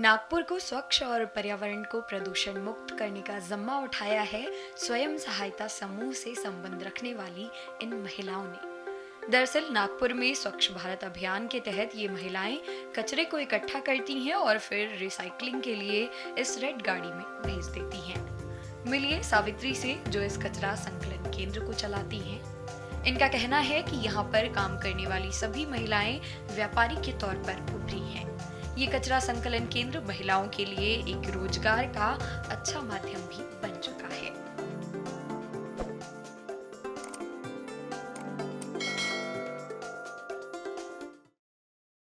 नागपुर को स्वच्छ और पर्यावरण को प्रदूषण मुक्त करने का जिम्मा उठाया है स्वयं सहायता समूह से संबंध रखने वाली इन महिलाओं ने। दरअसल नागपुर में स्वच्छ भारत अभियान के तहत ये महिलाएं कचरे को इकट्ठा करती हैं और फिर रिसाइकलिंग के लिए इस रेड गाड़ी में भेज देती हैं। मिलिए सावित्री से, जो इस कचरा संकलन केंद्र को चलाती हैं। इनका कहना है कि यहाँ पर काम करने वाली सभी महिलाएं व्यापारी के तौर पर उभरी हैं। ये कचरा संकलन केंद्र महिलाओं के लिए एक रोजगार का अच्छा माध्यम भी बन चुका है।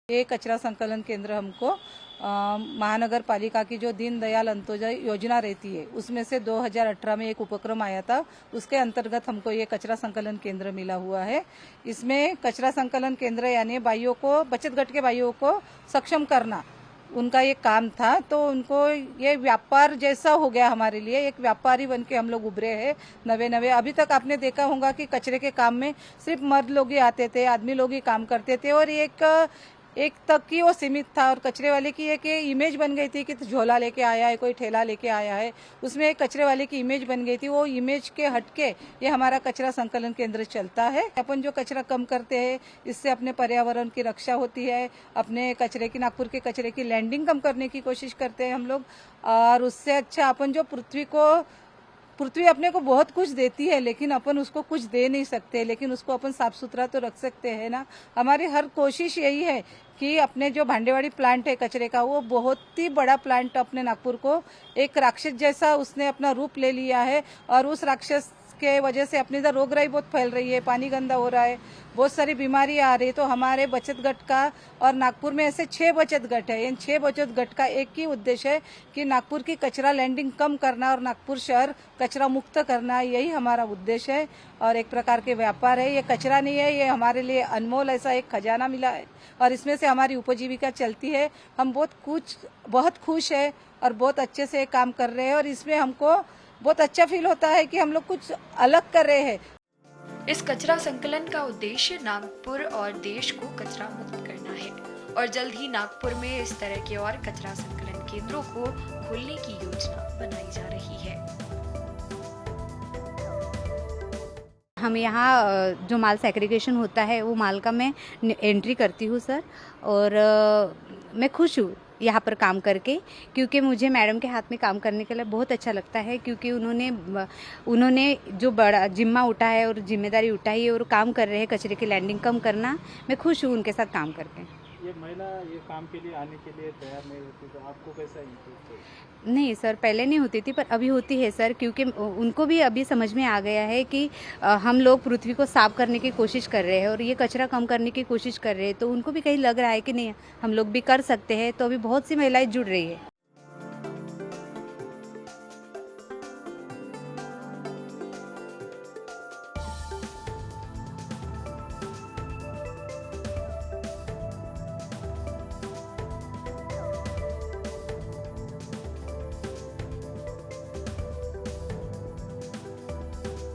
ये कचरा संकलन केंद्र हमको महानगर पालिका की जो दीनदयाल अंत्योदय योजना रहती है उसमें से 2018 में एक उपक्रम आया था, उसके अंतर्गत हमको ये कचरा संकलन केंद्र मिला हुआ है। इसमें कचरा संकलन केंद्र यानी भाइयों को, बचत गट के भाइयों को सक्षम करना उनका ये काम था। तो उनको ये व्यापार जैसा हो गया, हमारे लिए एक व्यापारी बन के हम लोग उभरे हैं नवे। अभी तक आपने देखा होगा कि कचरे के काम में सिर्फ मर्द लोग ही आते थे, आदमी लोग ही काम करते थे और एक तक ही वो सीमित था। और कचरे वाले की एक इमेज बन गई थी कि झोला लेके आया है, कोई ठेला लेके आया है, उसमें एक कचरे वाले की इमेज बन गई थी। वो इमेज के हटके ये हमारा कचरा संकलन केंद्र चलता है। अपन जो कचरा कम करते हैं इससे अपने पर्यावरण की रक्षा होती है, अपने कचरे की, नागपुर के कचरे की लैंडिंग कम करने की कोशिश करते हैं हम लोग। और उससे अच्छा अपन जो पृथ्वी अपने को बहुत कुछ देती है, लेकिन अपन उसको कुछ दे नहीं सकते, लेकिन उसको अपन साफ सुथरा तो रख सकते हैं ना। हमारी हर कोशिश यही है कि अपने जो भांडेवाड़ी प्लांट है कचरे का, वो बहुत ही बड़ा प्लांट अपने नागपुर को एक राक्षस जैसा उसने अपना रूप ले लिया है। और उस राक्षस के वजह से अपने इधर रोगराई बहुत फैल रही है, पानी गंदा हो रहा है, बहुत सारी बीमारी आ रही है। तो हमारे बचत गट का, और नागपुर में ऐसे 6 बचत गट है, इन 6 बचत गट का एक ही उद्देश्य है कि नागपुर की कचरा लैंडिंग कम करना और नागपुर शहर कचरा मुक्त करना, यही हमारा उद्देश्य है। और एक प्रकार के व्यापार है, ये कचरा नहीं है, ये हमारे लिए अनमोल ऐसा एक खजाना मिला है और इसमें से हमारी उपजीविका चलती है। हम बहुत खुश है और बहुत अच्छे से काम कर रहे हैं और इसमें हमको बहुत अच्छा फील होता है कि हम लोग कुछ अलग कर रहे हैं। इस कचरा संकलन का उद्देश्य नागपुर और देश को कचरा मुक्त करना है और जल्द ही नागपुर में इस तरह के और कचरा संकलन केंद्रों को खोलने की योजना बनाई जा रही है। हम यहाँ जो माल सेग्रीगेशन होता है वो माल का मैं एंट्री करती हूँ सर, और मैं खुश हूँ यहाँ पर काम करके, क्योंकि मुझे मैडम के हाथ में काम करने के लिए बहुत अच्छा लगता है। क्योंकि उन्होंने जो बड़ा जिम्मा उठा है और जिम्मेदारी उठाई है और काम कर रहे हैं कचरे की लैंडिंग कम करना। मैं खुश हूँ उनके साथ काम करके। ये महिला ये काम के लिए आने के लिए तैयार नहीं होती, तो आपको कैसा इंटरेस्ट है? नहीं सर, पहले नहीं होती थी पर अभी होती है सर, क्योंकि उनको भी अभी समझ में आ गया है कि हम लोग पृथ्वी को साफ करने की कोशिश कर रहे हैं और ये कचरा कम करने की कोशिश कर रहे हैं। तो उनको भी कहीं लग रहा है कि नहीं, हम लोग भी कर सकते हैं। तो अभी बहुत सी महिलाएं जुड़ रही है।